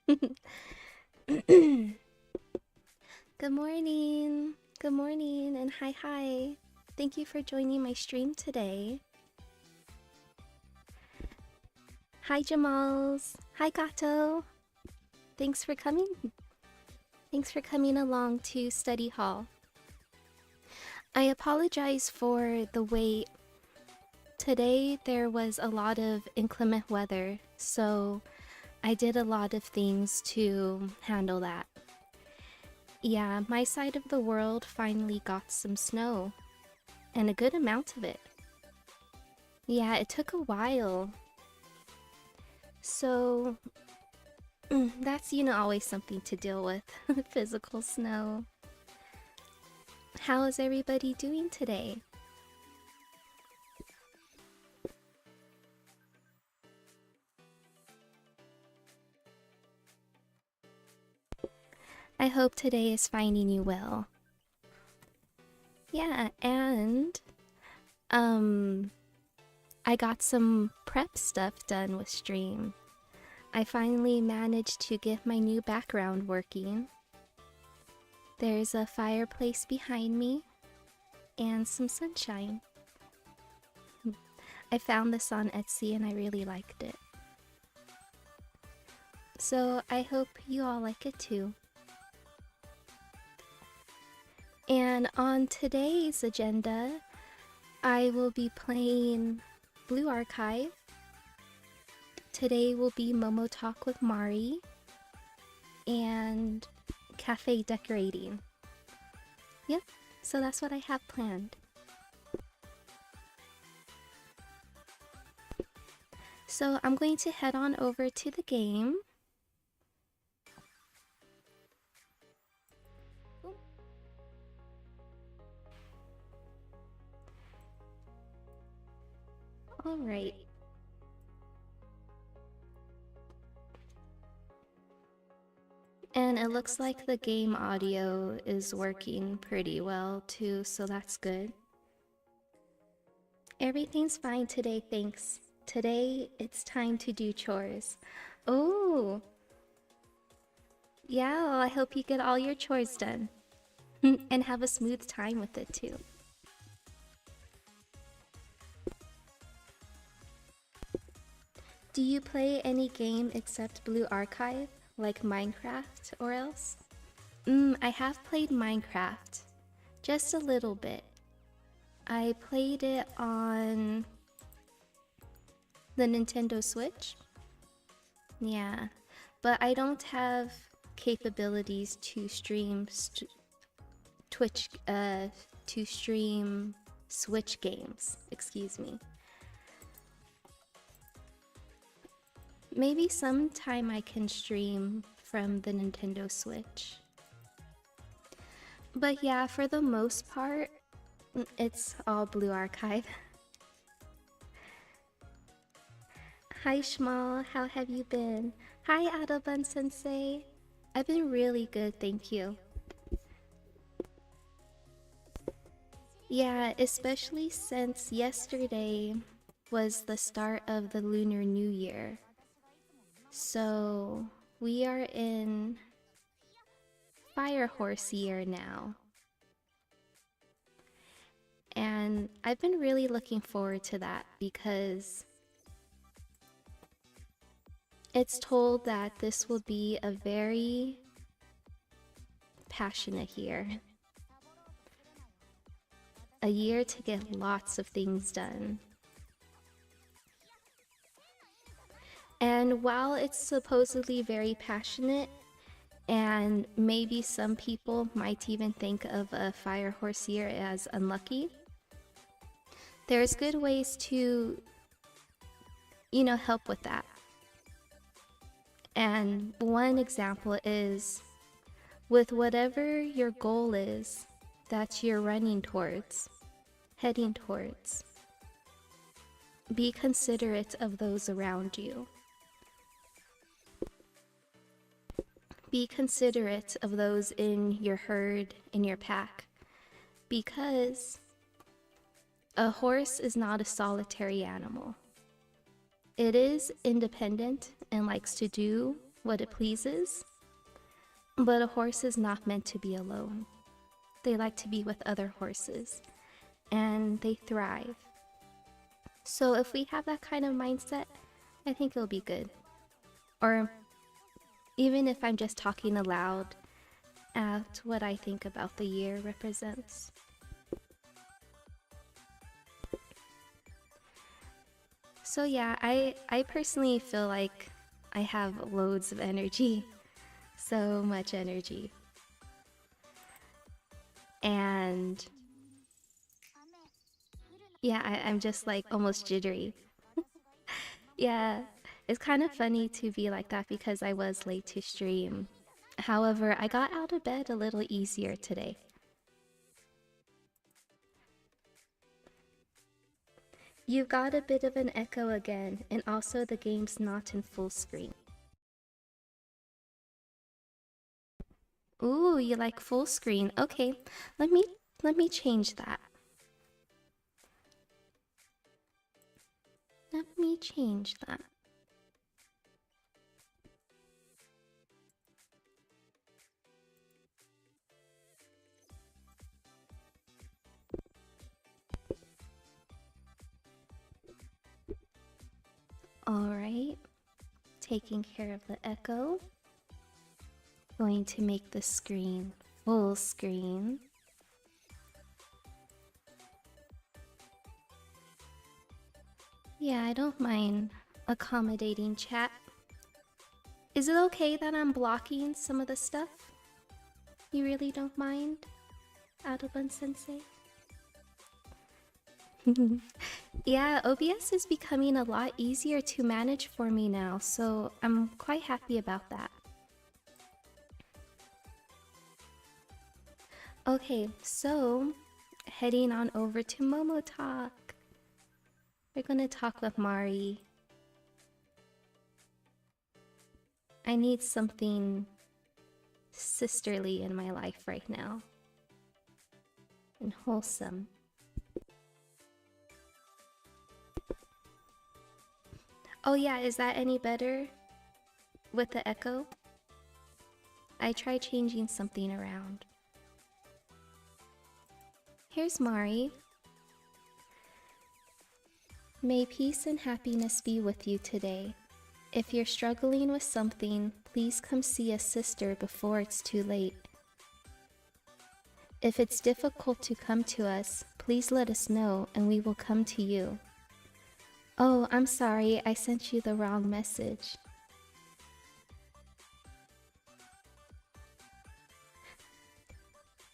Good morning. Good morning and hi. Thank you for joining my stream today. Hi Jamals. Hi Gato. Thanks for coming. Thanks for coming along to study hall. I apologize for the wait. Today there was a lot of inclement weather, so I did a lot of things to handle that. Yeah, my side of the world finally got some snow, and a good amount of it. Yeah, it took a while. So, that's, always something to deal with, physical snow. How is everybody doing today? I hope today is finding you well. Yeah, and I got some prep stuff done with stream. I finally managed to get my new background working. There's a fireplace behind me and some sunshine. I found this on Etsy and I really liked it. So I hope you all like it too. And on today's agenda, I will be playing Blue Archive. Today will be Momo Talk with Mari and cafe decorating. Yep, so that's what I have planned. So I'm going to head on over to the game. Alright. And it looks like the game audio is working pretty well too, so that's good. Everything's fine today, thanks. Today, it's time to do chores. Oh! Yeah, well, I hope you get all your chores done. And have a smooth time with it too. Do you play any game except Blue Archive, like Minecraft or else? I have played Minecraft. Just a little bit. I played it on the Nintendo Switch. Yeah, but I don't have capabilities to stream to stream Switch games. Excuse me. Maybe sometime I can stream from the Nintendo Switch. But yeah, for the most part, it's all Blue Archive. Hi Schmal, how have you been? Hi Adobun Sensei. I've been really good, thank you. Yeah, especially since yesterday was the start of the Lunar New Year. So we are in Fire Horse year now. And I've been really looking forward to that because it's told that this will be a very passionate year. A year to get lots of things done. And while it's supposedly very passionate, and maybe some people might even think of a Fire Horse year as unlucky, there's good ways to, help with that. And one example is with whatever your goal is that you're running towards, heading towards, be considerate of those around you. Be considerate of those in your herd, in your pack, because a horse is not a solitary animal. It is independent and likes to do what it pleases. But a horse is not meant to be alone. They like to be with other horses, and they thrive. So if we have that kind of mindset, I think it'll be good. Or even if I'm just talking aloud at what I think about the year represents. So yeah, I personally feel like I have loads of energy. So much energy. And yeah, I'm just like almost jittery. Yeah, it's kind of funny to be like that because I was late to stream. However, I got out of bed a little easier today. You've got a bit of an echo again, and also the game's not in full screen. Ooh, you like full screen. Okay, let me change that. Let me change that. Alright, taking care of the echo. Going to make the screen full screen. Yeah, I don't mind accommodating chat. Is it okay that I'm blocking some of the stuff? You really don't mind, Adoban Sensei? Yeah, OBS is becoming a lot easier to manage for me now, so I'm quite happy about that. Okay, so heading on over to Momo Talk. We're gonna talk with Mari. I need something sisterly in my life right now. And wholesome. Oh yeah, is that any better with the echo? I tried changing something around. Here's Mari. May peace and happiness be with you today. If you're struggling with something, please come see a sister before it's too late. If it's difficult to come to us, please let us know and we will come to you. Oh, I'm sorry, I sent you the wrong message.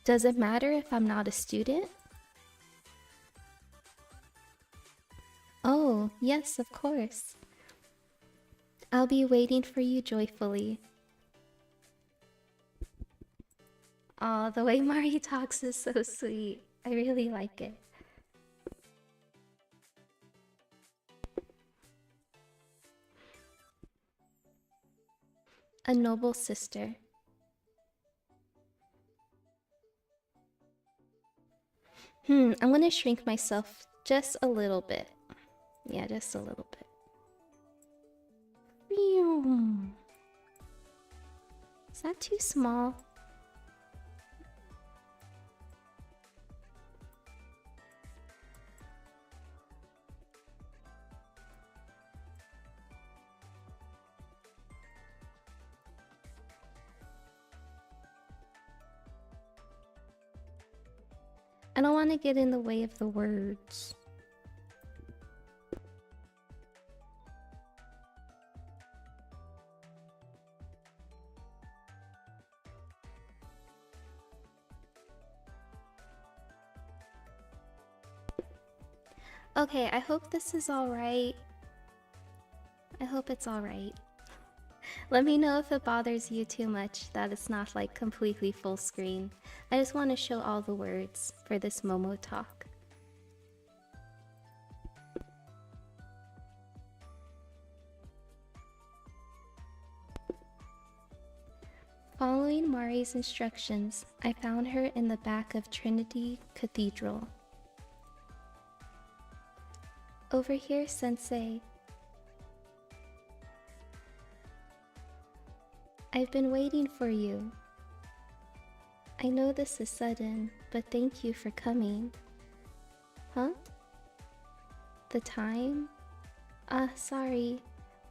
Does it matter if I'm not a student? Oh, yes, of course. I'll be waiting for you joyfully. Aw, the way Mari talks is so sweet. I really like it. A noble sister. I'm gonna shrink myself just a little bit. Yeah, just a little bit. Is that too small? I don't want to get in the way of the words. Okay, I hope this is alright. I hope it's alright. Let me know if it bothers you too much that it's not like completely full screen. I just want to show all the words for this Momo talk. Following Mari's instructions, I found her in the back of Trinity Cathedral. Over here, Sensei. I've been waiting for you. I know this is sudden, but thank you for coming. Huh? The time? Sorry.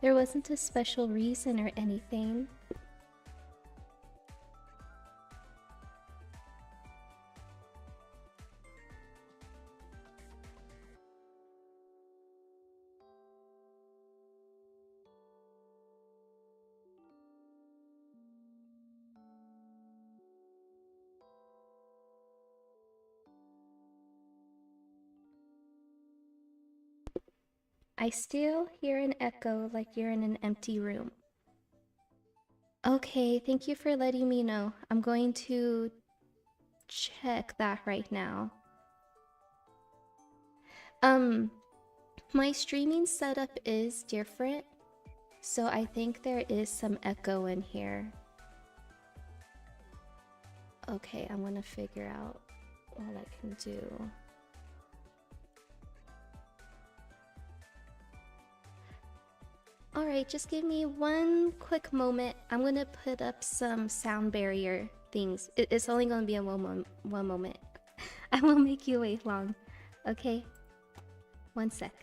There wasn't a special reason or anything. I still hear an echo like you're in an empty room. Okay, thank you for letting me know. I'm going to check that right now. My streaming setup is different, so I think there is some echo in here. Okay, I'm gonna figure out what I can do. Alright, just give me one quick moment. I'm gonna put up some sound barrier things. It's only gonna be a one moment. I won't make you wait long. Okay? One sec.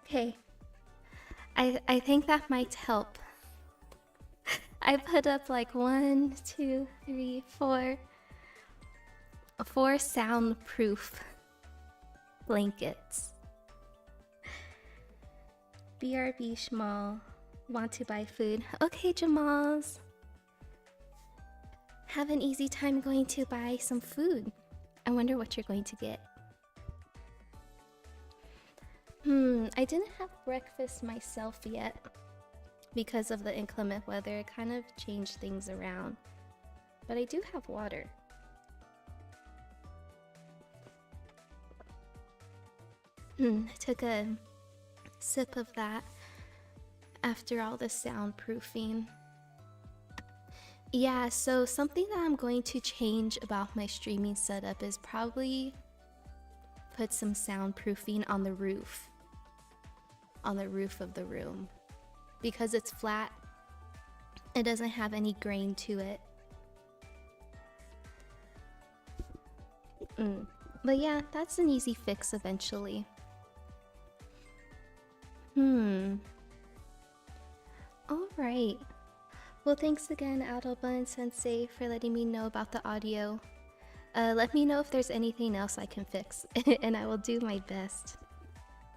Okay. I think that might help. I put up like 1, 2, 3, 4 soundproof blankets. BRB Schmal, want to buy food? Okay, Jamals. Have an easy time going to buy some food. I wonder what you're going to get. I didn't have breakfast myself yet because of the inclement weather. It kind of changed things around. But I do have water. I took a sip of that after all the soundproofing. Yeah, so something that I'm going to change about my streaming setup is probably put some soundproofing on the roof of the room, because it's flat. It doesn't have any grain to it. But yeah, that's an easy fix eventually. Alright. Well, thanks again, ᵜᵃᵏ Sensei, for letting me know about the audio. Let me know if there's anything else I can fix, and I will do my best.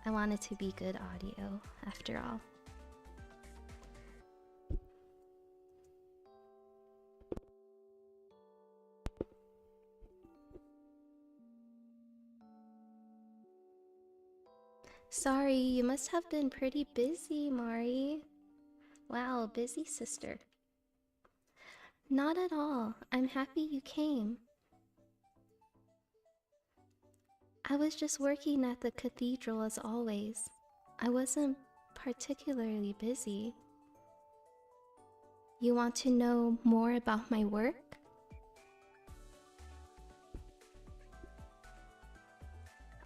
I want it to be good audio, after all. Sorry, you must have been pretty busy, Mari. Wow, busy sister. Not at all. I'm happy you came. I was just working at the cathedral as always. I wasn't particularly busy. You want to know more about my work?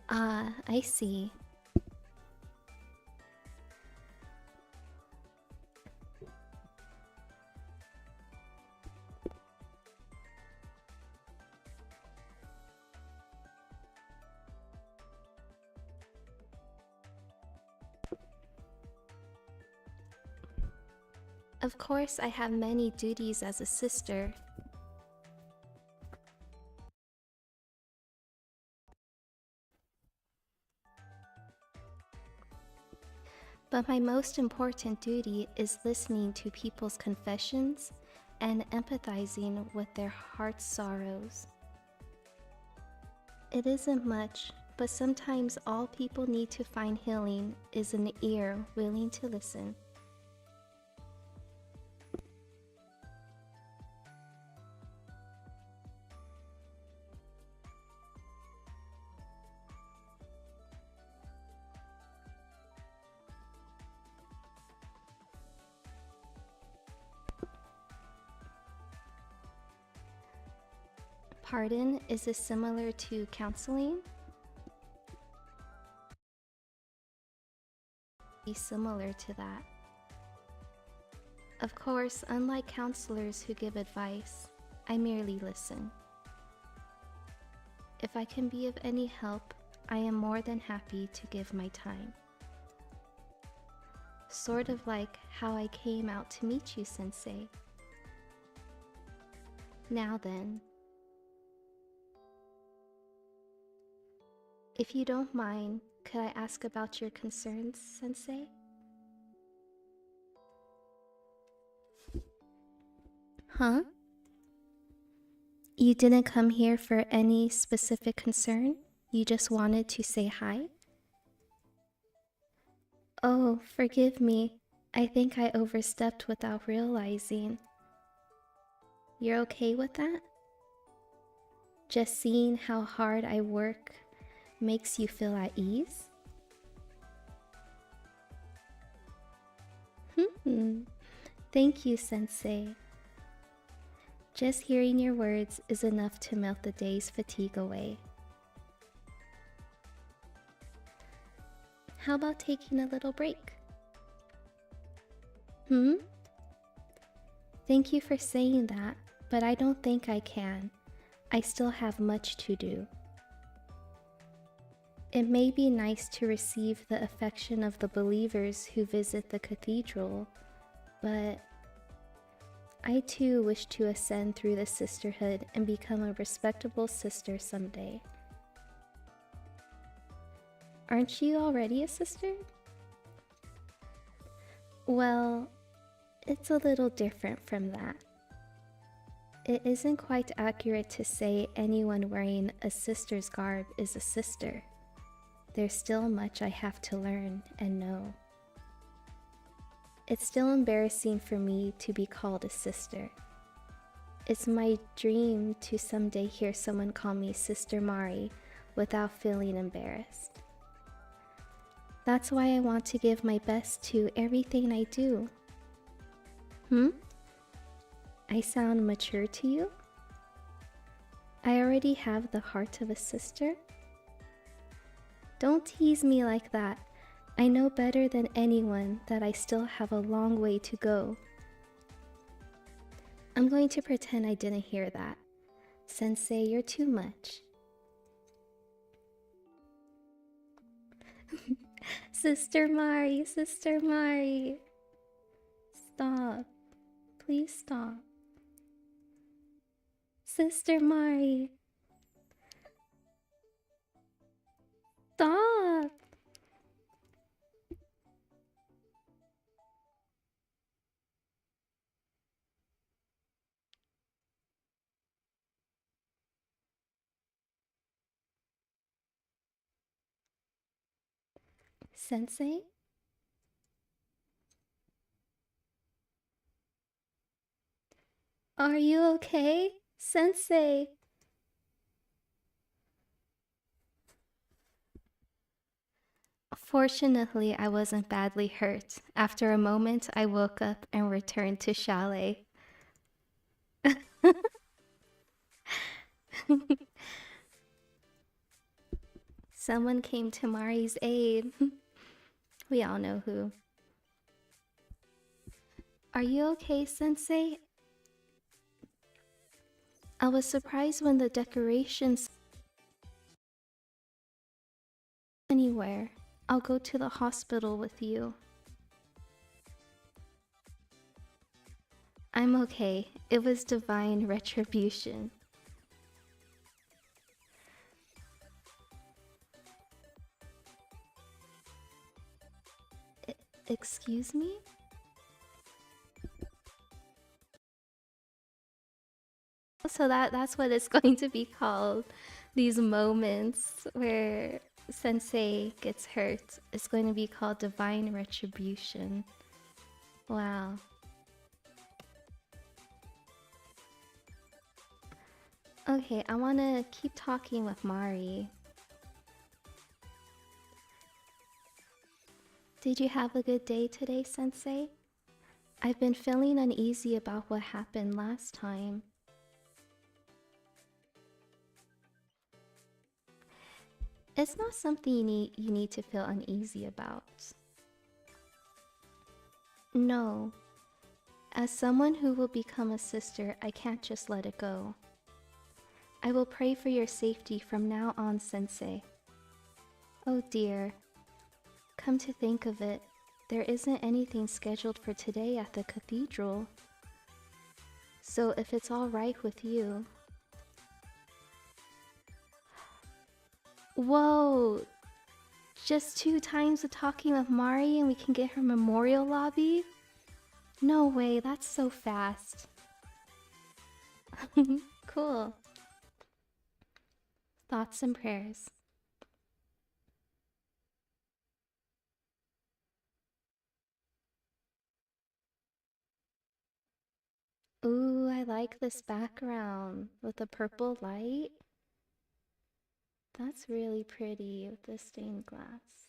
Ah, I see. Of course, I have many duties as a sister. But my most important duty is listening to people's confessions and empathizing with their heart's sorrows. It isn't much, but sometimes all people need to find healing is an ear willing to listen. Pardon, is this similar to counseling? Be similar to that. Of course, unlike counselors who give advice, I merely listen. If I can be of any help, I am more than happy to give my time. Sort of like how I came out to meet you, Sensei. Now then, if you don't mind, could I ask about your concerns, Sensei? Huh? You didn't come here for any specific concern? You just wanted to say hi? Oh, forgive me. I think I overstepped without realizing. You're okay with that? Just seeing how hard I work makes you feel at ease? Thank you, Sensei. Just hearing your words is enough to melt the day's fatigue away. How about taking a little break? Thank you for saying that, but I don't think I can. I still have much to do. It may be nice to receive the affection of the believers who visit the cathedral, but I too wish to ascend through the sisterhood and become a respectable sister someday. Aren't you already a sister? Well, it's a little different from that. It isn't quite accurate to say anyone wearing a sister's garb is a sister. There's still much I have to learn and know. It's still embarrassing for me to be called a sister. It's my dream to someday hear someone call me Sister Mari without feeling embarrassed. That's why I want to give my best to everything I do. I sound mature to you? I already have the heart of a sister? Don't tease me like that. I know better than anyone that I still have a long way to go. I'm going to pretend I didn't hear that. Sensei, you're too much. Sister Mari, Sister Mari. Stop. Please stop. Sister Mari. Stop. Sensei? Are you okay? Sensei? Fortunately, I wasn't badly hurt. After a moment, I woke up and returned to Ʃaľej. Someone came to Mari's aid. We all know who. Are you okay, Sensei? I was surprised when the decorations anywhere. I'll go to the hospital with you. I'm okay. It was divine retribution. Excuse me? So that's what it's going to be called. These moments where Sensei gets hurt. It's going to be called divine retribution. Wow. Okay, I want to keep talking with Mari. Did you have a good day today, Sensei? I've been feeling uneasy about what happened last time. It's not something you need to feel uneasy about. No. As someone who will become a sister, I can't just let it go. I will pray for your safety from now on, Sensei. Oh dear. Come to think of it, there isn't anything scheduled for today at the cathedral. So if it's all right with you... Whoa! Just 2 times of talking with Mari and we can get her memorial lobby? No way, that's so fast. Cool. Thoughts and prayers. Ooh, I like this background with the purple light. That's really pretty with the stained glass.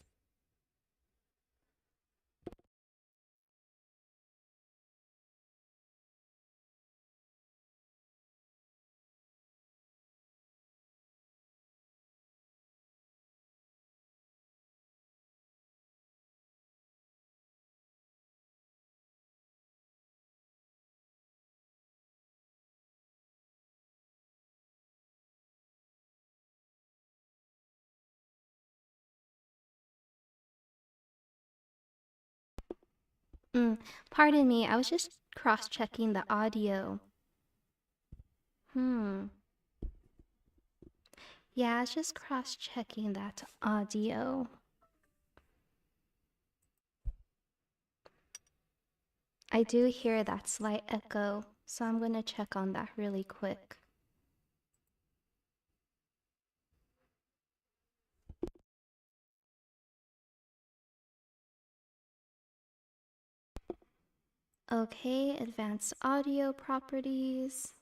Pardon me, I was just cross-checking the audio. Yeah, I was just cross-checking that audio. I do hear that slight echo, so I'm gonna check on that really quick. Okay, advanced audio properties.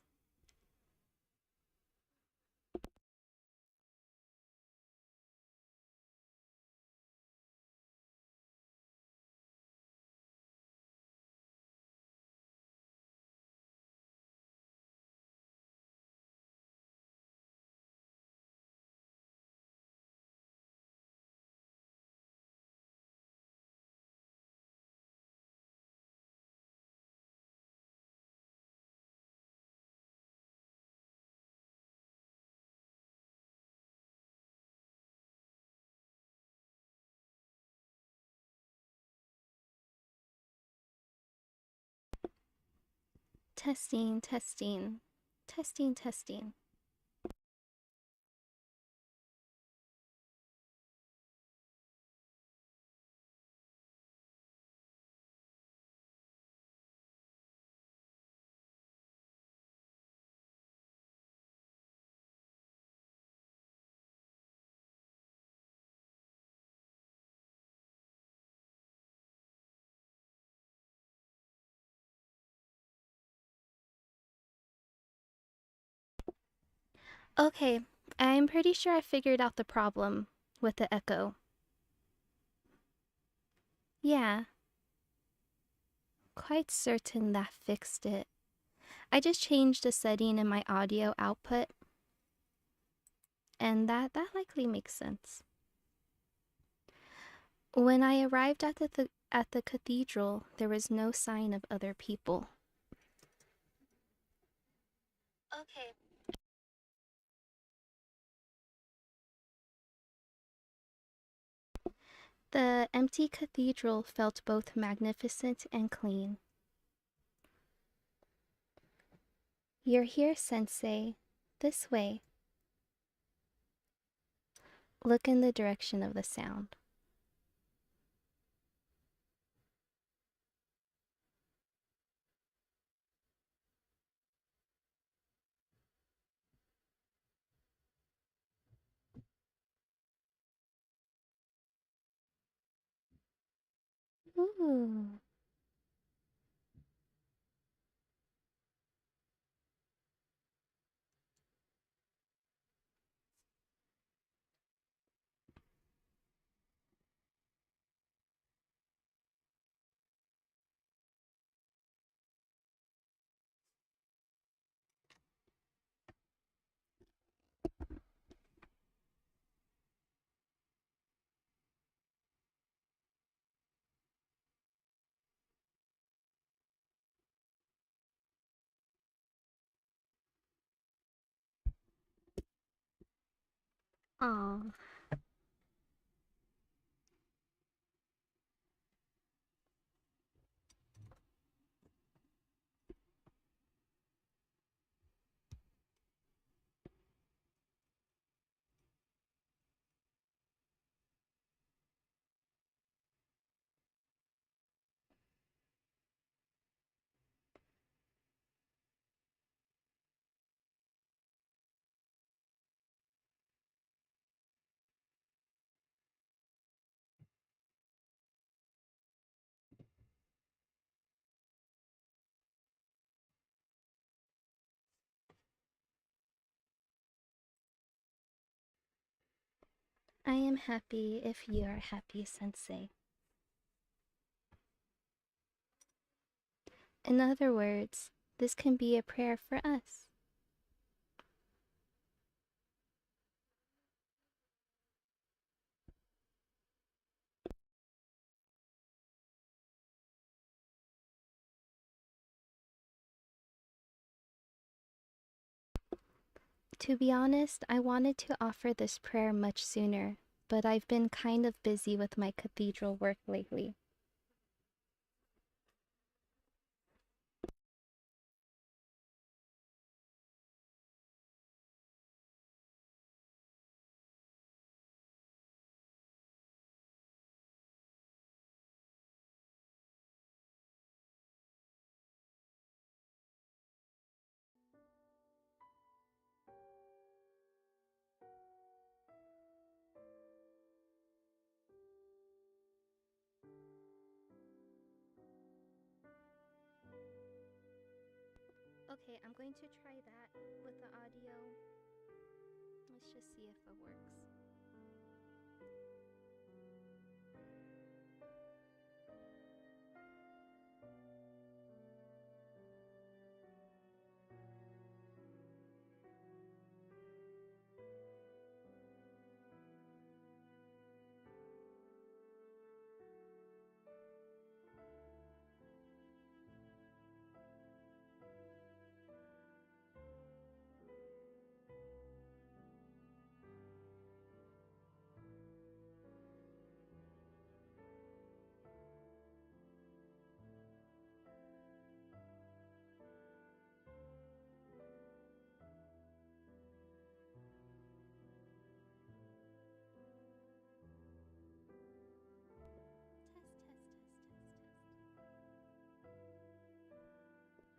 Testing, testing, testing, testing. Okay, I'm pretty sure I figured out the problem with the echo. Yeah, quite certain that fixed it. I just changed a setting in my audio output, and that likely makes sense. When I arrived at the cathedral, there was no sign of other people. Okay. The empty cathedral felt both magnificent and clean. You're here, Sensei. This way. Look in the direction of the sound. Ooh. Aw. I am happy if you are happy, Sensei. In other words, this can be a prayer for us. To be honest, I wanted to offer this prayer much sooner, but I've been kind of busy with my cathedral work lately. Okay, I'm going to try that with the audio. Let's just see if it works. Test, test, test, test, test. Hi Jamals, welcome back. What kind of food did you get? Just curious. Okay, yeah, I was just fixing my audio a little bit. I'm pretty sure I have the game music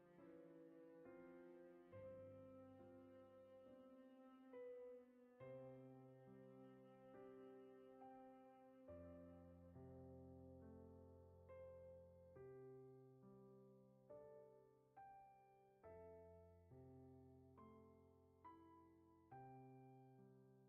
working. So now I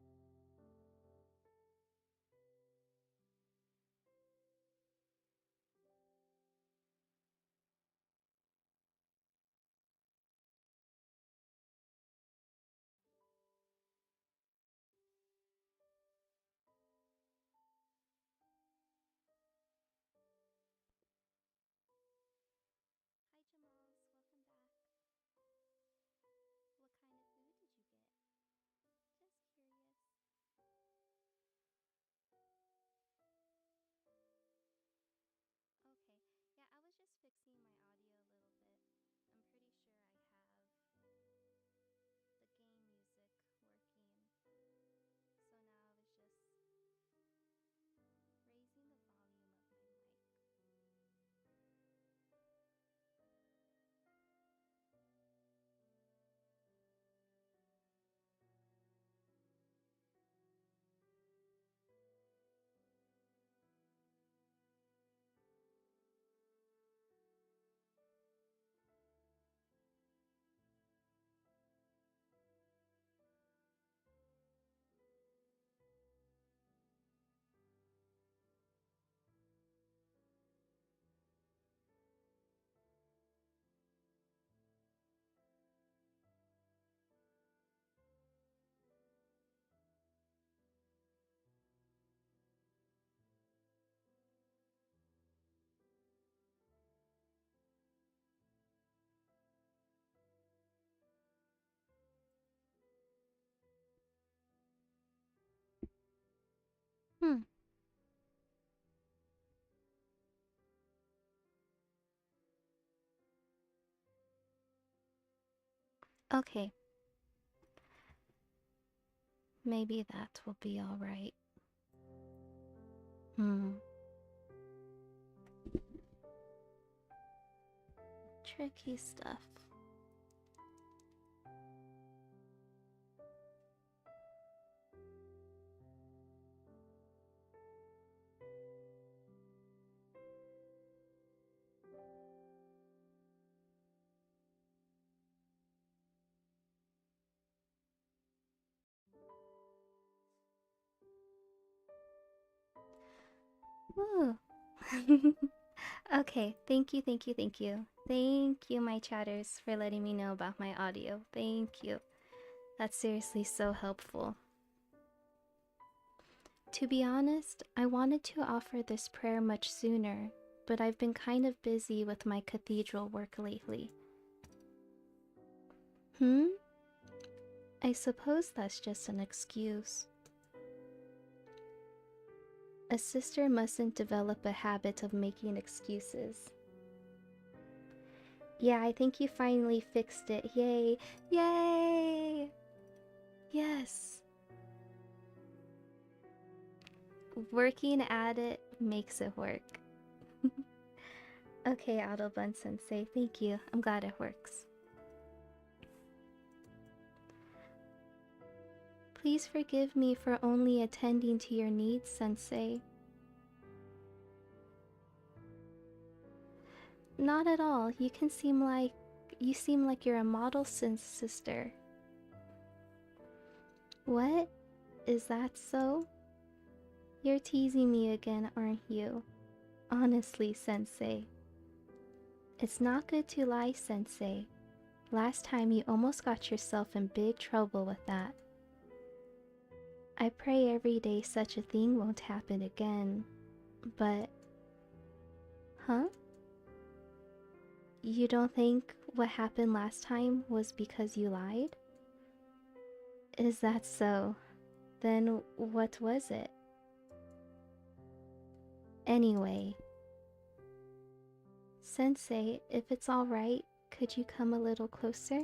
was just raising the volume of my mic. Hmm. Okay. Maybe that will be alright. Tricky stuff. Woo. Okay, thank you, thank you, thank you. Thank you, my chatters, for letting me know about my audio. Thank you. That's seriously so helpful. To be honest, I wanted to offer this prayer much sooner, but I've been kind of busy with my cathedral work lately. I suppose that's just an excuse. A sister mustn't develop a habit of making excuses. Yeah, I think you finally fixed it. Yay! Yay! Yes! Working at it makes it work. Okay, Autobun Sensei, thank you. I'm glad it works. Please forgive me for only attending to your needs, Sensei. Not at all. You seem like you're a model sister. What? Is that so? You're teasing me again, aren't you? Honestly, Sensei. It's not good to lie, Sensei. Last time you almost got yourself in big trouble with that. I pray every day such a thing won't happen again, but... Huh? You don't think what happened last time was because you lied? Is that so? Then what was it? Anyway... Sensei, if it's alright, could you come a little closer?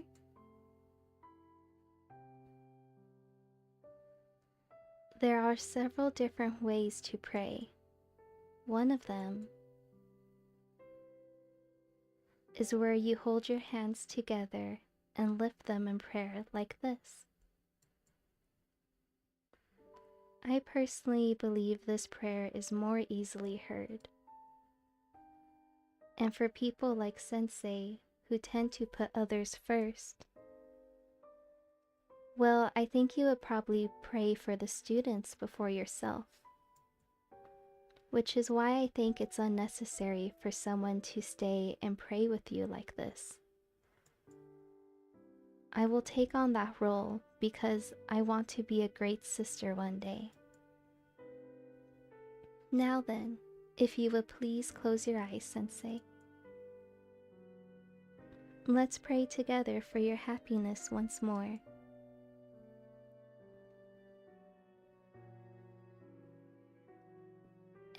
There are several different ways to pray. One of them is where you hold your hands together and lift them in prayer like this. I personally believe this prayer is more easily heard. And for people like Sensei, who tend to put others first, well, I think you would probably pray for the students before yourself. Which is why I think it's unnecessary for someone to stay and pray with you like this. I will take on that role because I want to be a great sister one day. Now then, if you would please close your eyes, Sensei. Let's pray together for your happiness once more.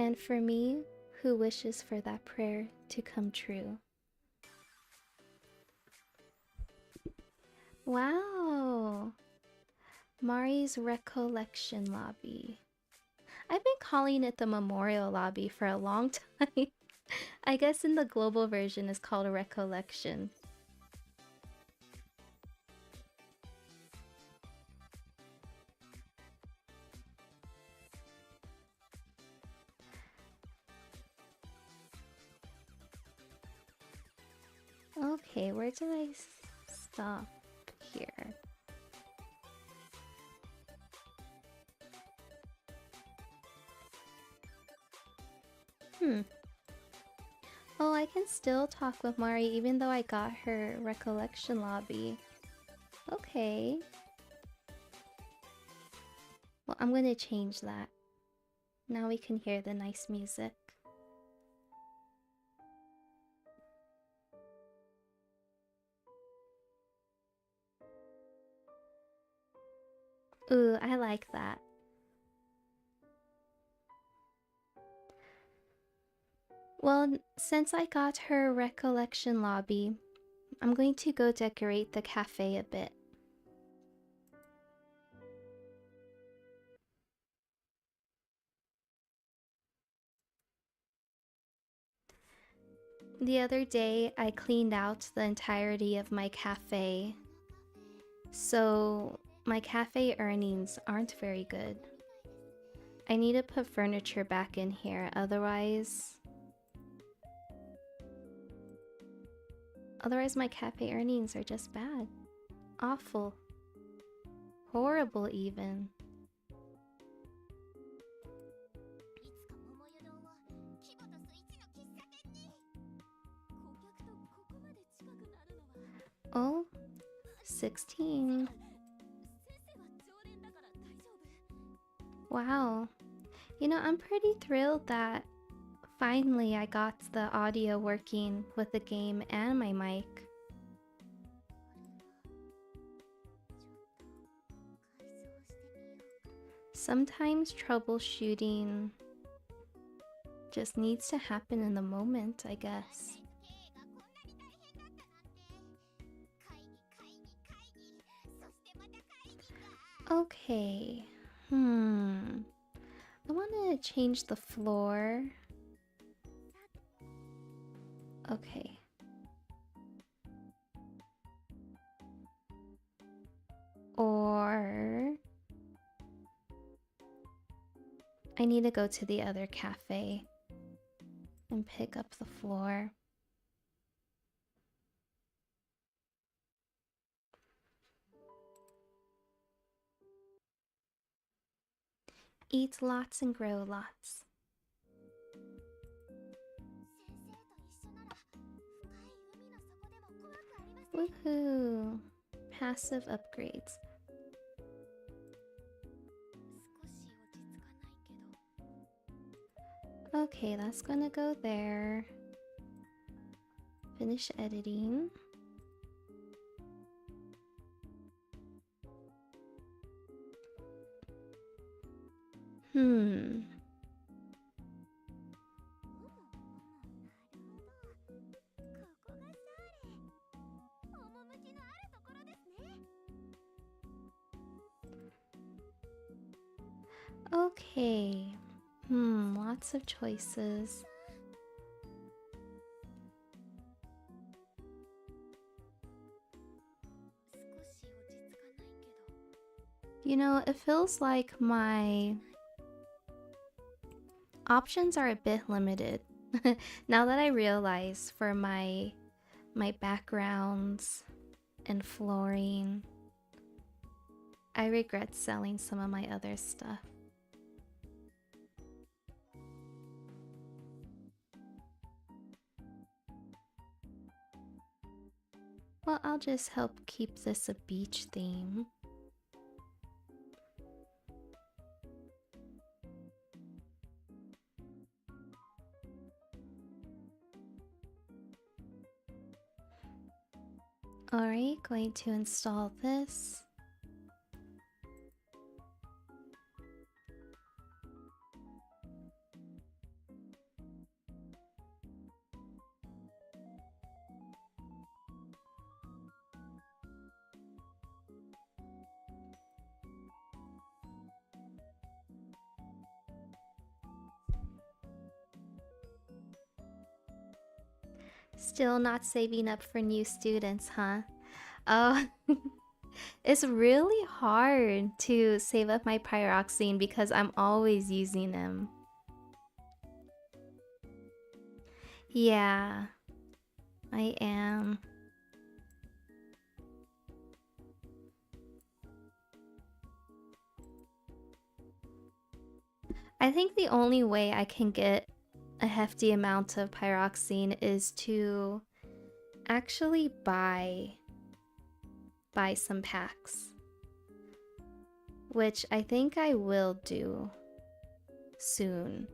And for me, who wishes for that prayer to come true. Wow! Mari's recollection lobby. I've been calling it the memorial lobby for a long time. I guess in the global version it's called a recollection. Okay, where do I stop here? Oh, I can still talk with Mari even though I got her recollection lobby. Okay. Well, I'm gonna change that. Now we can hear the nice music. Ooh, I like that. Well, since I got her recollection lobby, I'm going to go decorate the cafe a bit. The other day, I cleaned out the entirety of my cafe, so my cafe earnings aren't very good. I need to put furniture back in here, otherwise my cafe earnings are just bad. Awful. Horrible even. Oh, 16. Wow. You know, I'm pretty thrilled that finally I got the audio working with the game and my mic. Sometimes troubleshooting just needs to happen in the moment, I guess. Okay. I want to change the floor. Okay. Or I need to go to the other cafe and pick up the floor. Eat lots and grow lots. Woohoo! Passive upgrades. Okay, that's gonna go there. Finish editing. Okay. Lots of choices. You know, it feels like my options are a bit limited. Now that I realize for my backgrounds and flooring, I regret selling some of my other stuff. Well, I'll just help keep this a beach theme. Alright, going to install this. Still not saving up for new students, huh? Oh, it's really hard to save up my pyroxene because I'm always using them. Yeah, I am. I think the only way I can get a hefty amount of pyroxene is to actually buy some packs, which I think I will do soon.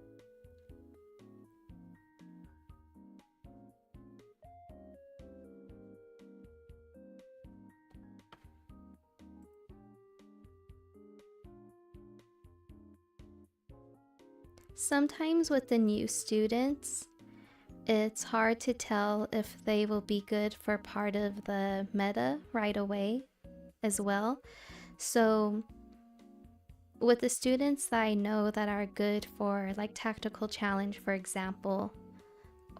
Sometimes with the new students, it's hard to tell if they will be good for part of the meta right away as well. So with the students that I know that are good for like tactical challenge, for example,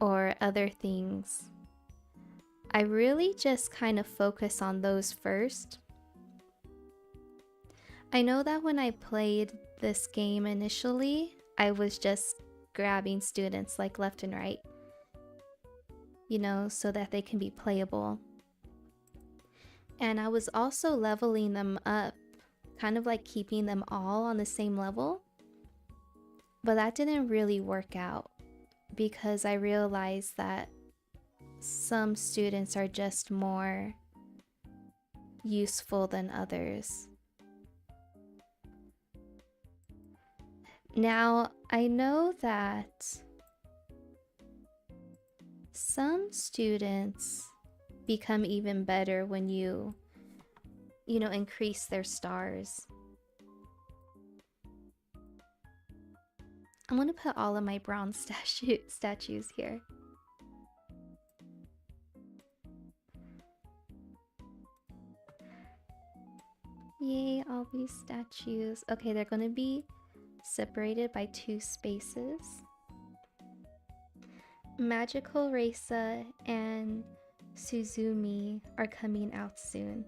or other things, I really just kind of focus on those first. I know that when I played this game initially, I was just grabbing students like left and right, you know, so that they can be playable. And I was also leveling them up, kind of like keeping them all on the same level. But that didn't really work out because I realized that some students are just more useful than others. Now, I know that some students become even better when you know, increase their stars. I'm gonna put all of my bronze statues here. Yay, all these statues. Okay, they're gonna be separated by 2 spaces. MotionVibe and Suzumi are coming out soon.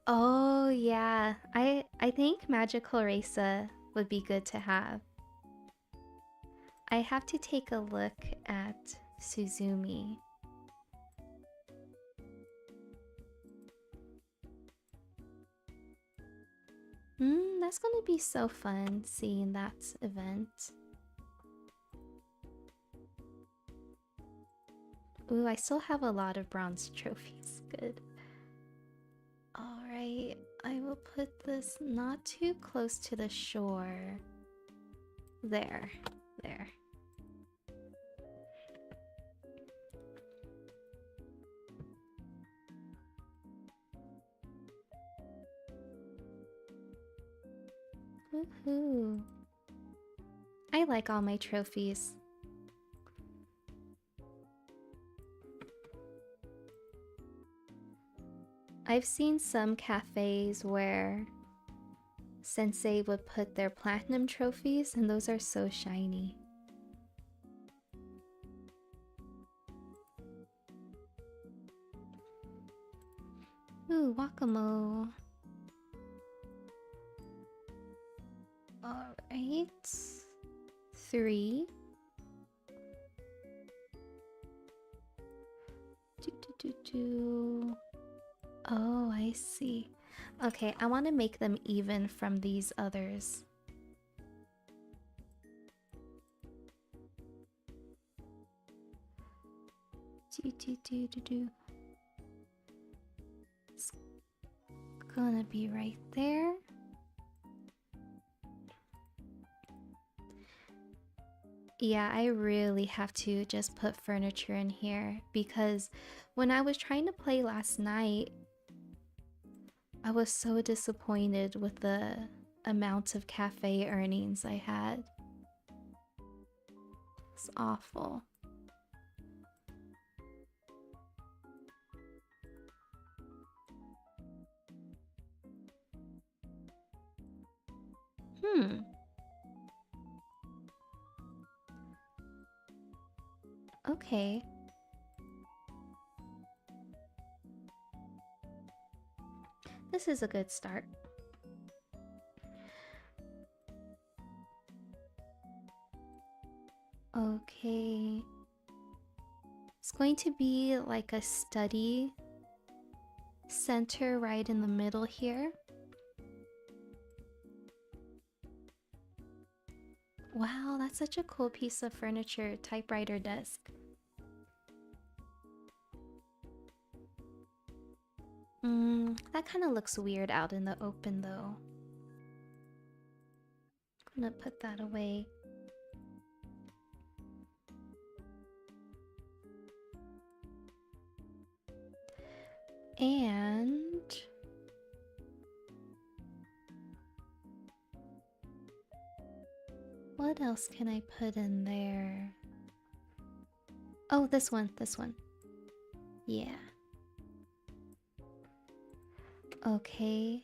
Oh yeah, I think MotionVibe would be good to have. I have to take a look at Suzumi. That's gonna be so fun seeing that event. Ooh, I still have a lot of bronze trophies. Good. Alright, I will put this not too close to the shore. There. Woohoo! I like all my trophies. I've seen some cafes where sensei would put their platinum trophies, and those are so shiny. Ooh, Wakamo. Alright. 3. Oh, I see. Okay, I want to make them even from these others. It's gonna be right there. Yeah, I really have to just put furniture in here because when I was trying to play last night, I was so disappointed with the amount of cafe earnings I had. It's awful. Okay. This is a good start. Okay. It's going to be like a study center right in the middle here. Wow, that's such a cool piece of furniture, typewriter desk. That kind of looks weird out in the open though. I'm gonna put that away. And what else can I put in there? Oh, this one. Yeah. Okay.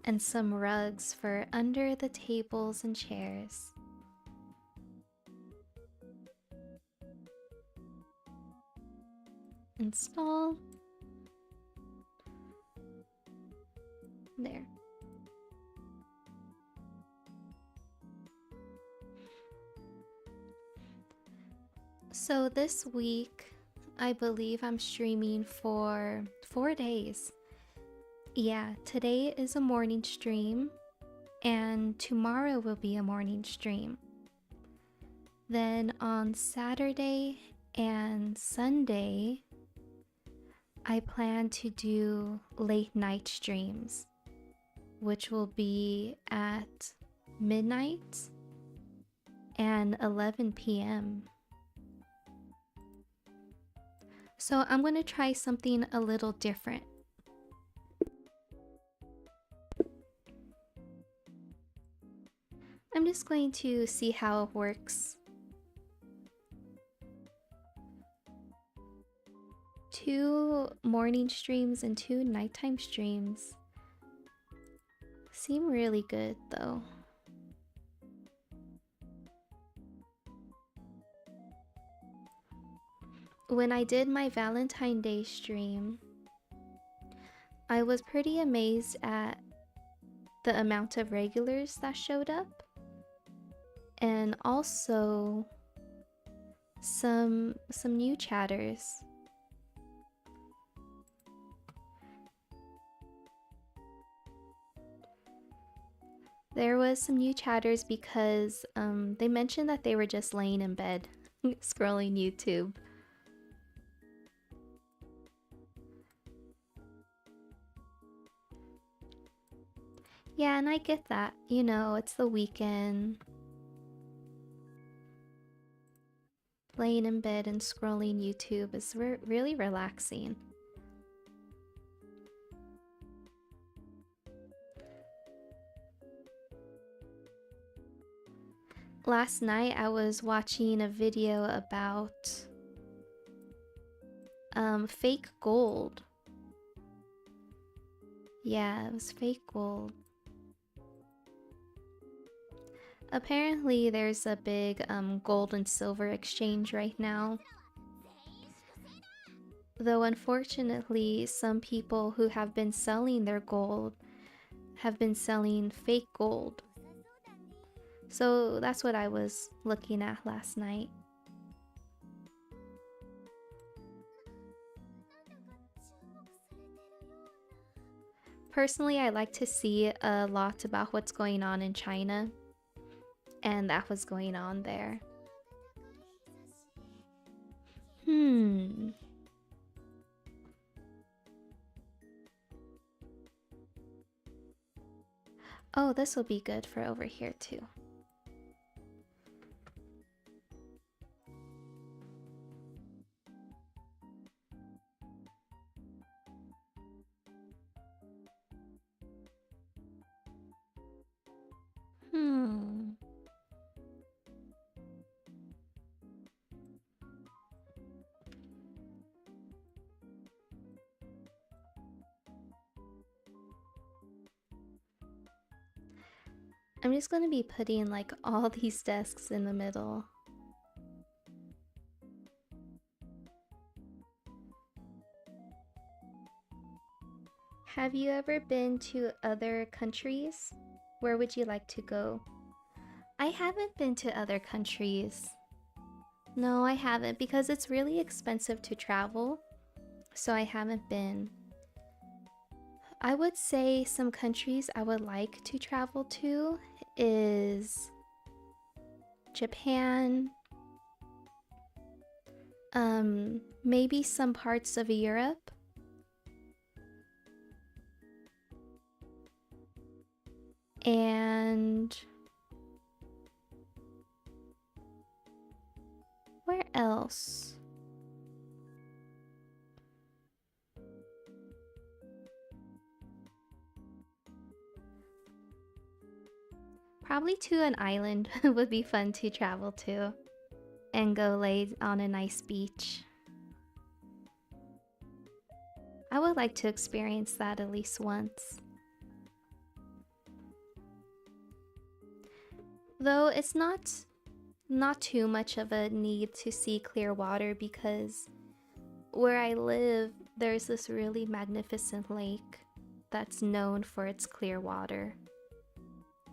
And some rugs for under the tables and chairs. Install. There. So this week, I believe I'm streaming for 4 days. Yeah, today is a morning stream, and tomorrow will be a morning stream. Then on Saturday and Sunday, I plan to do late night streams, which will be at midnight and 11 p.m. So I'm going to try something a little different. I'm just going to see how it works. 2 morning streams and 2 nighttime streams seem really good though. When I did my Valentine's Day stream, I was pretty amazed at the amount of regulars that showed up. and also some new chatters. There was some new chatters because they mentioned that they were just laying in bed scrolling YouTube. Yeah, and I get that. You know, it's the weekend. Laying in bed and scrolling YouTube is really relaxing. Last night I was watching a video about fake gold. Yeah, it was fake gold. Apparently there's a big gold and silver exchange right now. Though unfortunately some people who have been selling their gold have been selling fake gold. So that's what I was looking at last night. Personally, I like to see a lot about what's going on in China, and that was going on there. Oh, this will be good for over here too. I'm just gonna be putting like all these desks in the middle. Have you ever been to other countries? Where would you like to go? I haven't been to other countries. No, I haven't because it's really expensive to travel. So I haven't been. I would say some countries I would like to travel to is Japan, maybe some parts of Europe, and where else? Probably to an island would be fun to travel to and go lay on a nice beach. I would like to experience that at least once. Though it's not too much of a need to see clear water because where I live, there's this really magnificent lake that's known for its clear water.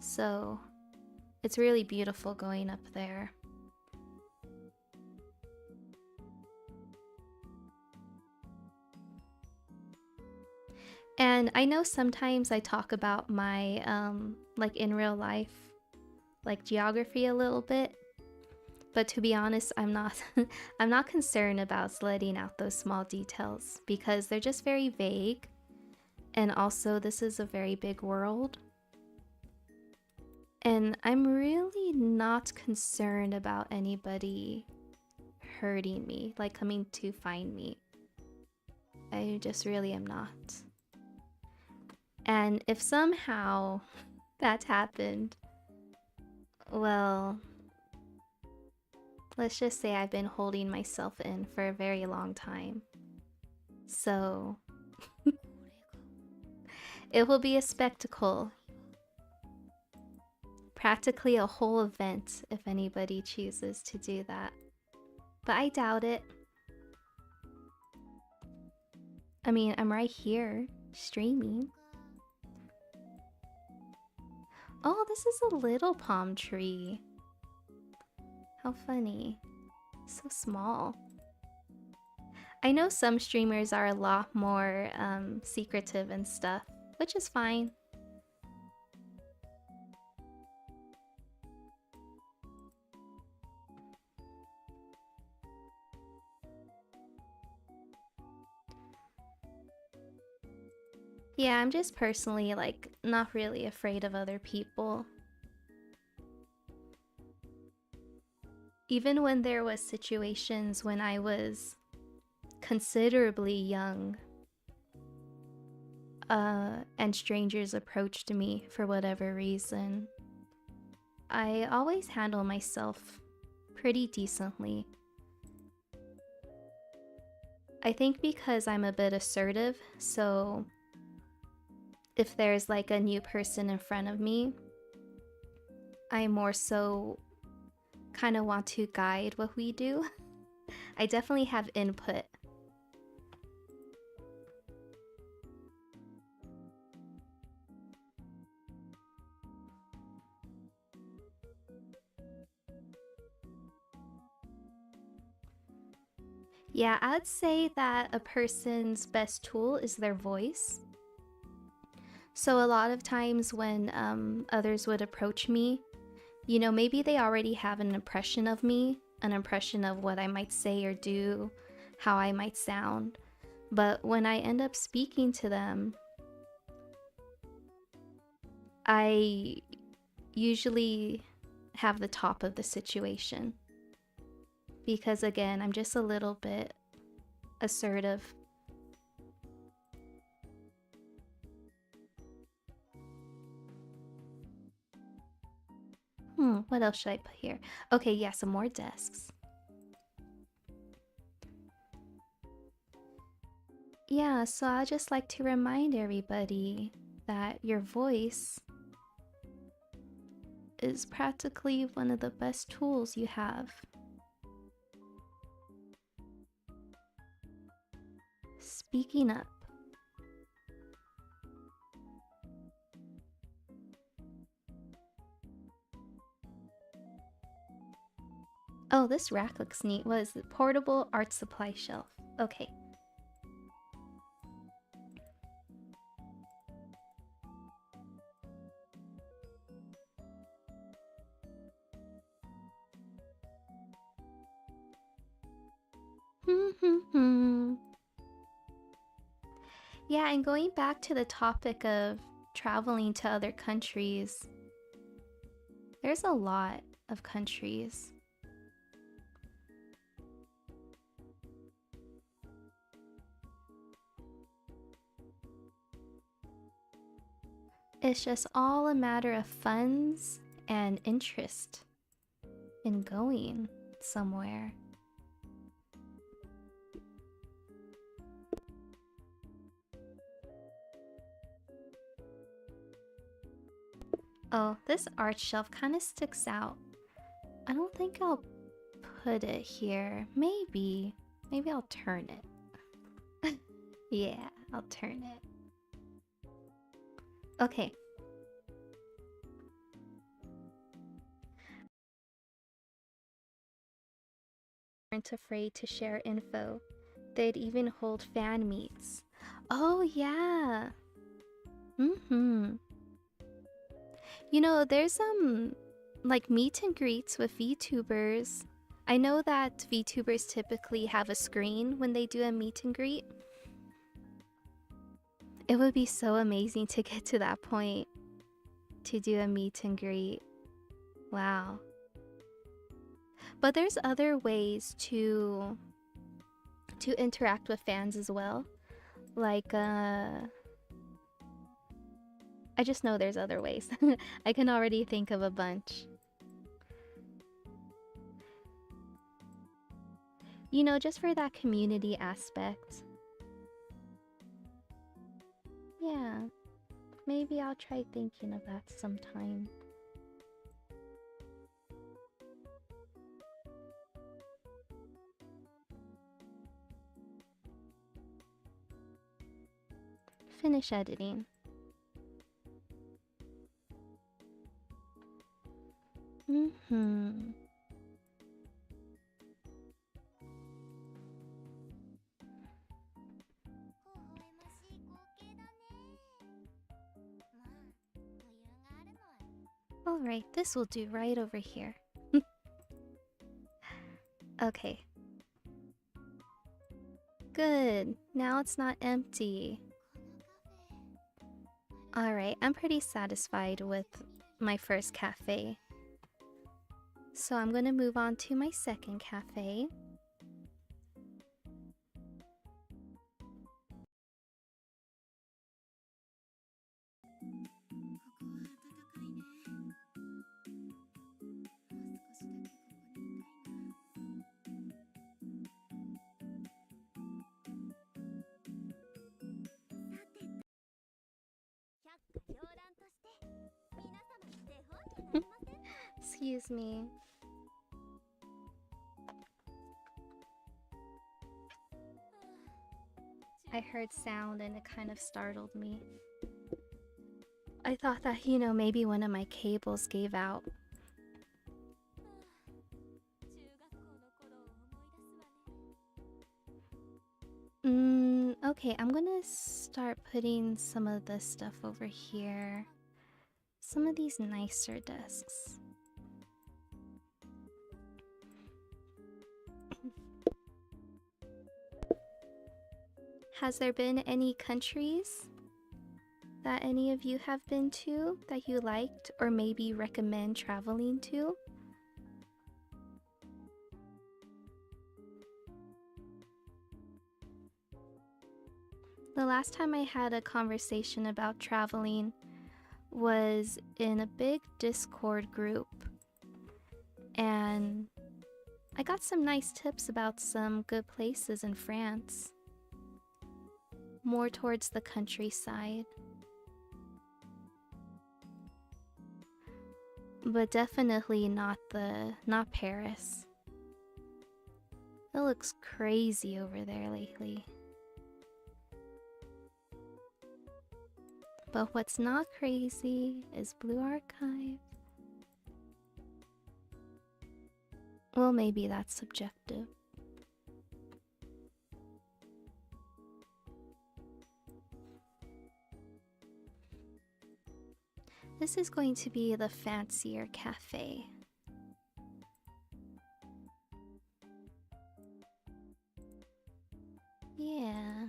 So it's really beautiful going up there. And I know sometimes I talk about my, like in real life, like geography a little bit. But to be honest, I'm not I'm not concerned about letting out those small details because they're just very vague. And also this is a very big world. And I'm really not concerned about anybody hurting me, like coming to find me. I just really am not. And if somehow that happened, well, let's just say I've been holding myself in for a very long time. So it will be a spectacle. Practically a whole event if anybody chooses to do that. But I doubt it. I mean, I'm right here, streaming. Oh, this is a little palm tree. How funny. So small. I know some streamers are a lot more secretive and stuff, which is fine. Yeah, I'm just personally like not really afraid of other people. Even when there was situations when I was considerably young, and strangers approached me for whatever reason, I always handle myself pretty decently. I think because I'm a bit assertive, so if there's like a new person in front of me, I more so kind of want to guide what we do. I definitely have input. Yeah, I'd say that a person's best tool is their voice. So a lot of times when others would approach me, you know, maybe they already have an impression of me, an impression of what I might say or do, how I might sound. But when I end up speaking to them, I usually have the top of the situation. Because again, I'm just a little bit assertive. What else should I put here? Okay, yeah, some more desks. Yeah, so I just like to remind everybody that your voice is practically one of the best tools you have. Speaking up. Oh, this rack looks neat. What is it? Portable art supply shelf. Okay. Yeah, and going back to the topic of traveling to other countries, there's a lot of countries. It's just all a matter of funds and interest in going somewhere. Oh, this art shelf kind of sticks out. I don't think I'll put it here. Maybe I'll turn it. Yeah, I'll turn it. Okay. Aren't afraid to share info. They'd even hold fan meets. Oh yeah. You know, there's like meet and greets with VTubers. I know that VTubers typically have a screen when they do a meet and greet. It would be so amazing to get to that point, to do a meet and greet. Wow. But there's other ways to interact with fans as well. Like I just know there's other ways. I can already think of a bunch. You know, just for that community aspect. Yeah, maybe I'll try thinking of that sometime. Finish editing. Alright, this will do right over here. Okay. Good. Now it's not empty. Alright, I'm pretty satisfied with my first cafe. So I'm gonna move on to my second cafe. Excuse me. I heard sound and it kind of startled me. I thought that, you know, maybe one of my cables gave out. Okay, I'm gonna start putting some of this stuff over here. Some of these nicer desks. Has there been any countries that any of you have been to that you liked or maybe recommend traveling to? The last time I had a conversation about traveling was in a big Discord group, and I got some nice tips about some good places in France, more towards the countryside, but definitely not Paris. It looks crazy over there lately. But what's not crazy is Blue Archive. Well, maybe that's subjective. This is going to be the fancier cafe. Yeah.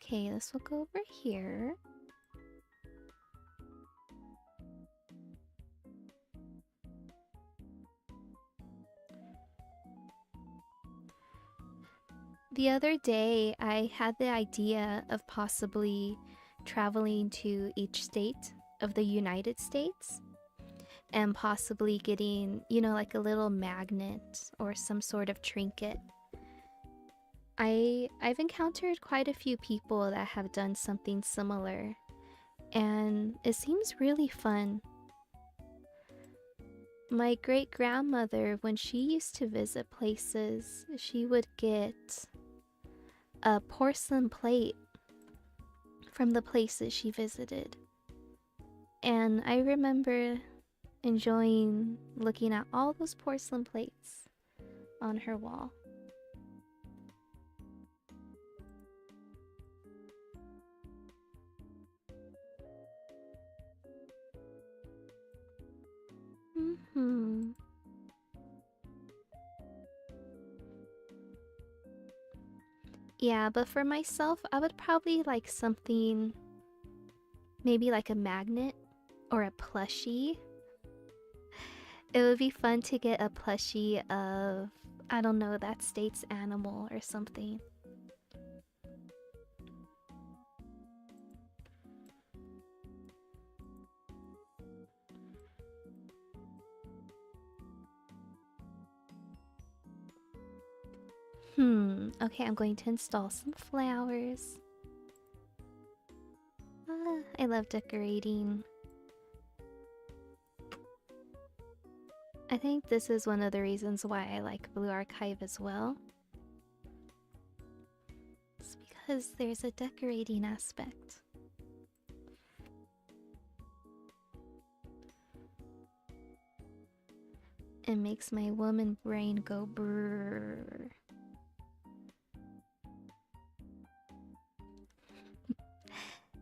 Okay, this will go over here. The other day, I had the idea of possibly traveling to each state of the United States and possibly getting, you know, like a little magnet or some sort of trinket. I've encountered quite a few people that have done something similar, and it seems really fun. My great-grandmother, when she used to visit places, she would get a porcelain plate from the places she visited. And I remember enjoying looking at all those porcelain plates on her wall. Yeah, but for myself, I would probably like something, maybe like a magnet or a plushie. It would be fun to get a plushie of, I don't know, that state's animal or something. Okay, I'm going to install some flowers. I love decorating. I think this is one of the reasons why I like Blue Archive as well. It's because there's a decorating aspect. It makes my woman brain go brrrr.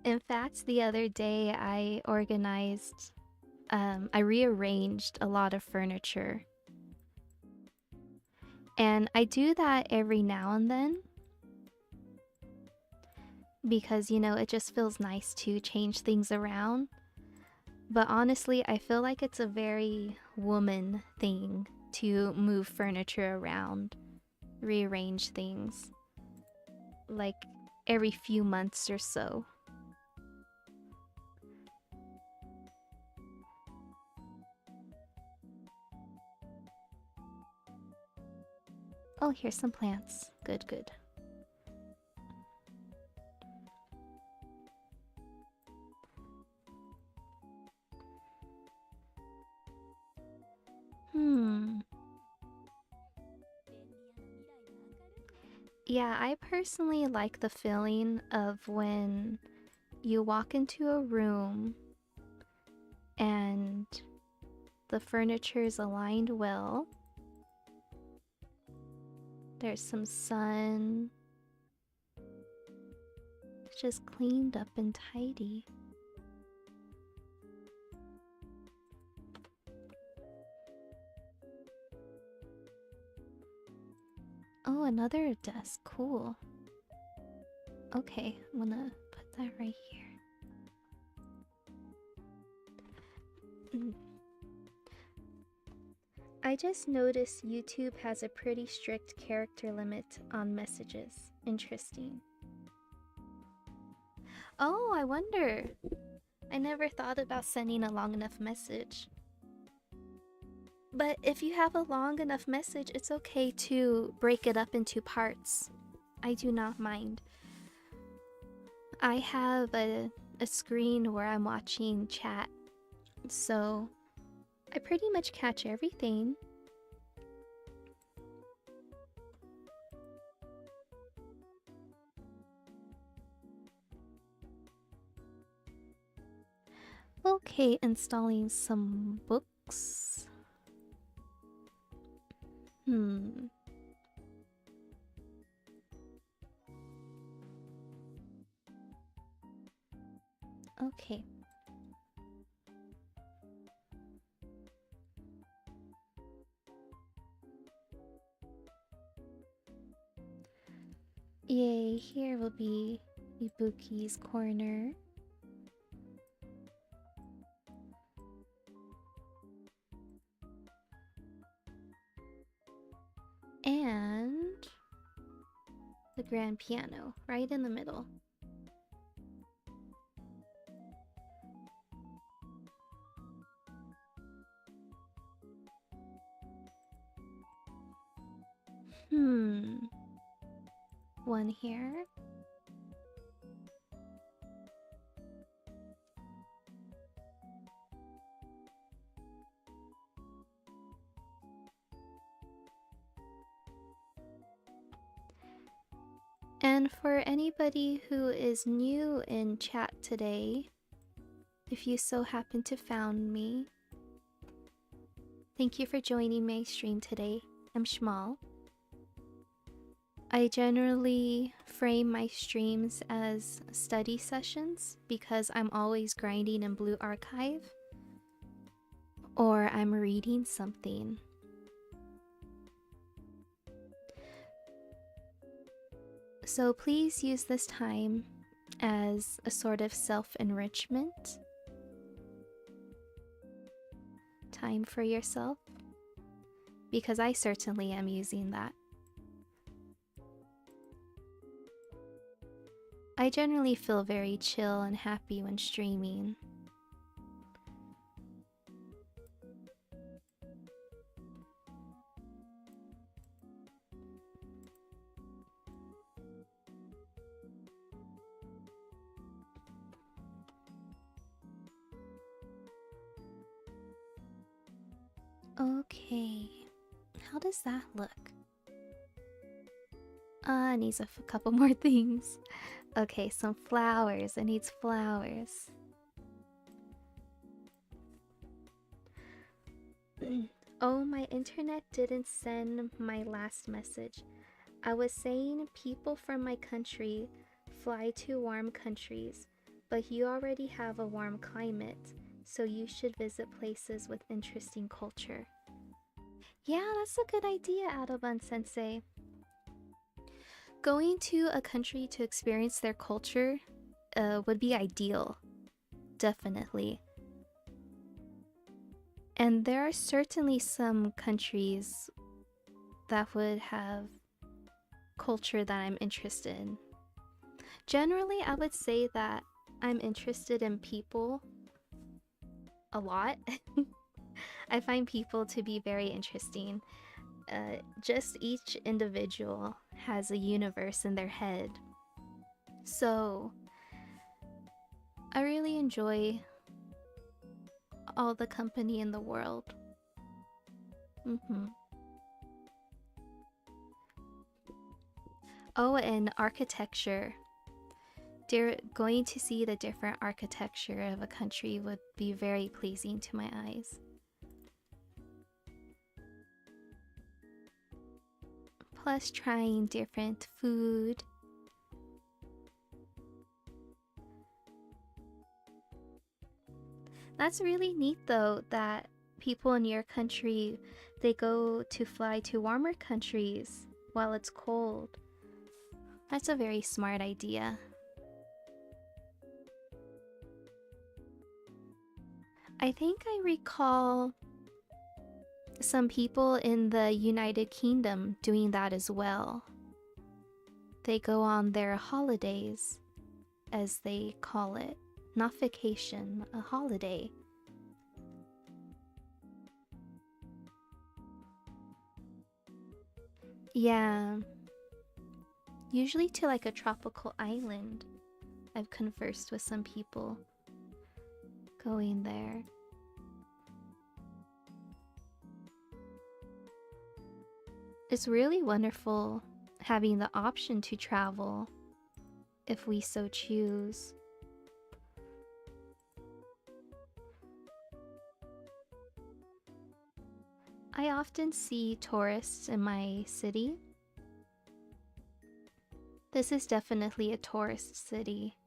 In fact, the other day I rearranged a lot of furniture. And I do that every now and then. Because, you know, it just feels nice to change things around. But honestly, I feel like it's a very woman thing to move furniture around, rearrange things, like every few months or so. Oh, here's some plants. Good, good. Yeah, I personally like the feeling of when you walk into a room and the furniture is aligned well. There's some sun. It's just cleaned up and tidy. Oh, another desk. Cool. Okay, I'm gonna put that right here. I just noticed YouTube has a pretty strict character limit on messages. Interesting. Oh, I wonder. I never thought about sending a long enough message. But if you have a long enough message, it's okay to break it up into parts. I do not mind. I have a screen where I'm watching chat, so I pretty much catch everything. Okay, installing some books. Okay. Yay, here will be Ibuki's corner. And the grand piano right in the middle. One here. And for anybody who is new in chat today, if you so happen to found me, thank you for joining my stream today. I'm Schmal. I generally frame my streams as study sessions because I'm always grinding in Blue Archive or I'm reading something. So please use this time as a sort of self-enrichment. Time for yourself. Because I certainly am using that. I generally feel very chill and happy when streaming. Okay, how does that look? It needs a couple more things. Okay, some flowers. It needs flowers. Oh, my internet didn't send my last message. I was saying people from my country fly to warm countries, but you already have a warm climate, so you should visit places with interesting culture. Yeah, that's a good idea, Adoban Sensei. Going to a country to experience their culture would be ideal. Definitely. And there are certainly some countries that would have culture that I'm interested in. Generally, I would say that I'm interested in people a lot. I find people to be very interesting. Just each individual has a universe in their head. So I really enjoy all the company in the world. Oh, and architecture. Going to see the different architecture of a country would be very pleasing to my eyes. Plus trying different food. That's really neat though, that people in your country, they go to fly to warmer countries while it's cold. That's a very smart idea. I think I recall some people in the United Kingdom doing that as well. They go on their holidays, as they call it. Not vacation, a holiday. Yeah. Usually to like a tropical island. I've conversed with some people going there. It's really wonderful having the option to travel if we so choose. I often see tourists in my city. This is definitely a tourist city.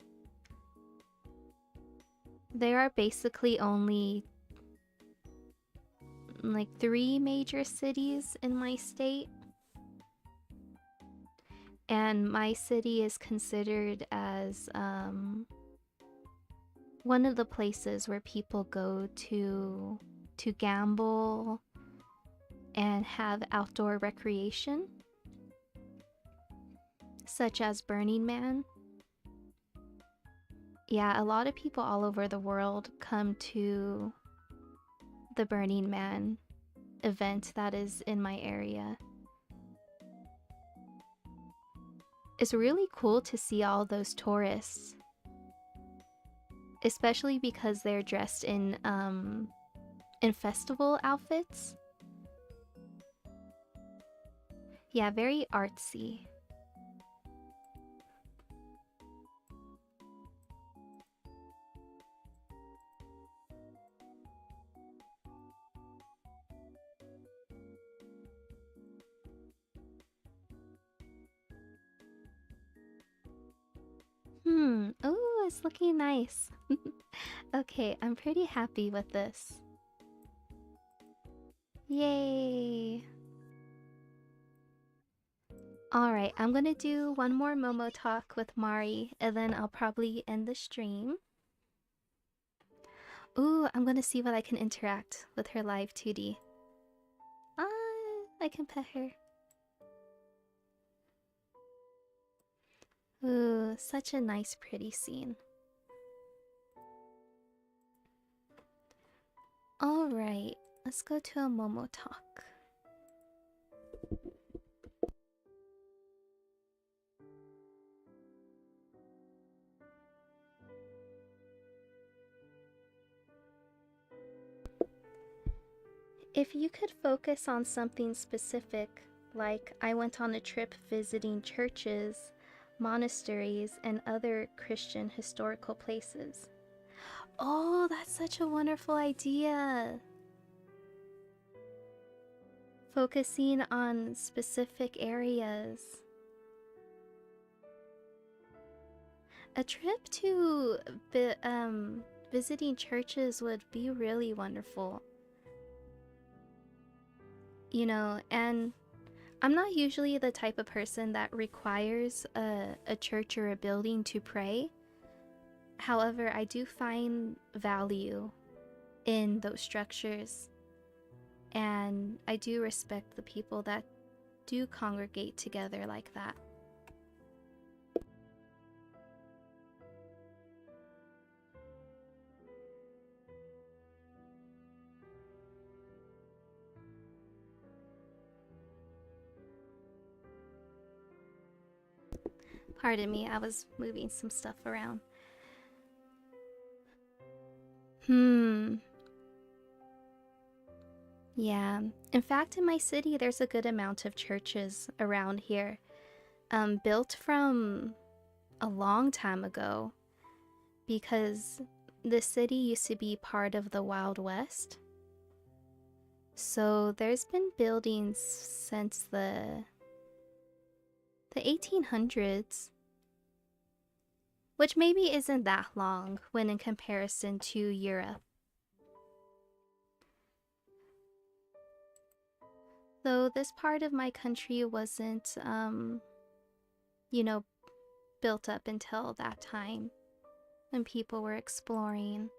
There are basically only like 3 major cities in my state. And my city is considered as one of the places where people go to gamble and have outdoor recreation, such as Burning Man. Yeah, a lot of people all over the world come to the Burning Man event that is in my area. It's really cool to see all those tourists, especially because they're dressed in festival outfits. Yeah, very artsy. Oh, it's looking nice. Okay, I'm pretty happy with this. Yay! Alright, I'm gonna do one more Momo talk with Mari, and then I'll probably end the stream. Ooh, I'm gonna see what I can interact with her live 2D. I can pet her. Ooh, such a nice, pretty scene. Alright, let's go to a Momo talk. If you could focus on something specific, like I went on a trip visiting churches, monasteries, and other Christian historical places. Oh, that's such a wonderful idea! focusing on specific areas. A trip to visiting churches would be really wonderful. You know, and I'm not usually the type of person that requires a church or a building to pray. However, I do find value in those structures, and I do respect the people that do congregate together like that. Pardon me, I was moving some stuff around. Yeah, in fact, in my city, there's a good amount of churches around here, built from a long time ago, because the city used to be part of the Wild West. So there's been buildings since the 1800s, which maybe isn't that long when in comparison to Europe. Though this part of my country wasn't, you know, built up until that time when people were exploring.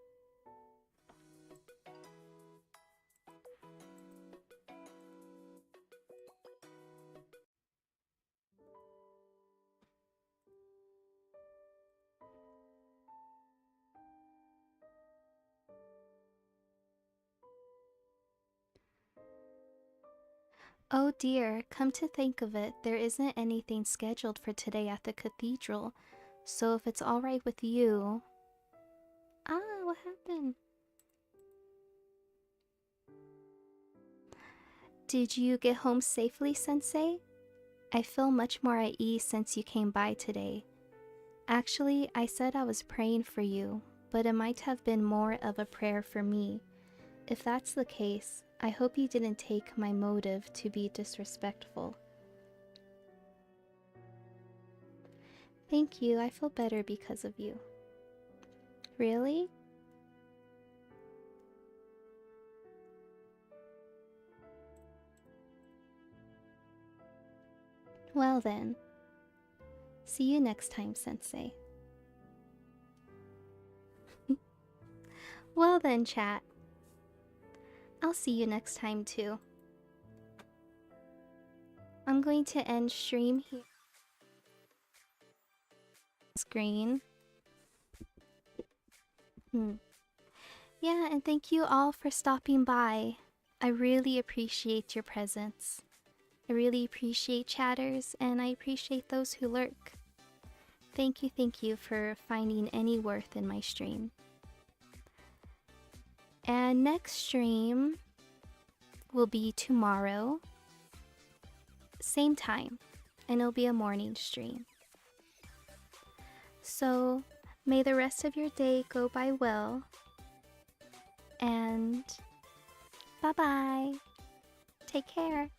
Oh dear, come to think of it, there isn't anything scheduled for today at the cathedral, so if it's alright with you... Ah, what happened? Did you get home safely, Sensei? I feel much more at ease since you came by today. Actually, I said I was praying for you, but it might have been more of a prayer for me. If that's the case, I hope you didn't take my motive to be disrespectful. Thank you, I feel better because of you. Really? Well then, see you next time, Sensei. Well then, chat. I'll see you next time too. I'm going to end stream here. Screen. Yeah, and thank you all for stopping by. I really appreciate your presence. I really appreciate chatters, and I appreciate those who lurk. Thank you for finding any worth in my stream. And next stream will be tomorrow, same time, and it'll be a morning stream. So may the rest of your day go by well, and bye bye. Take care.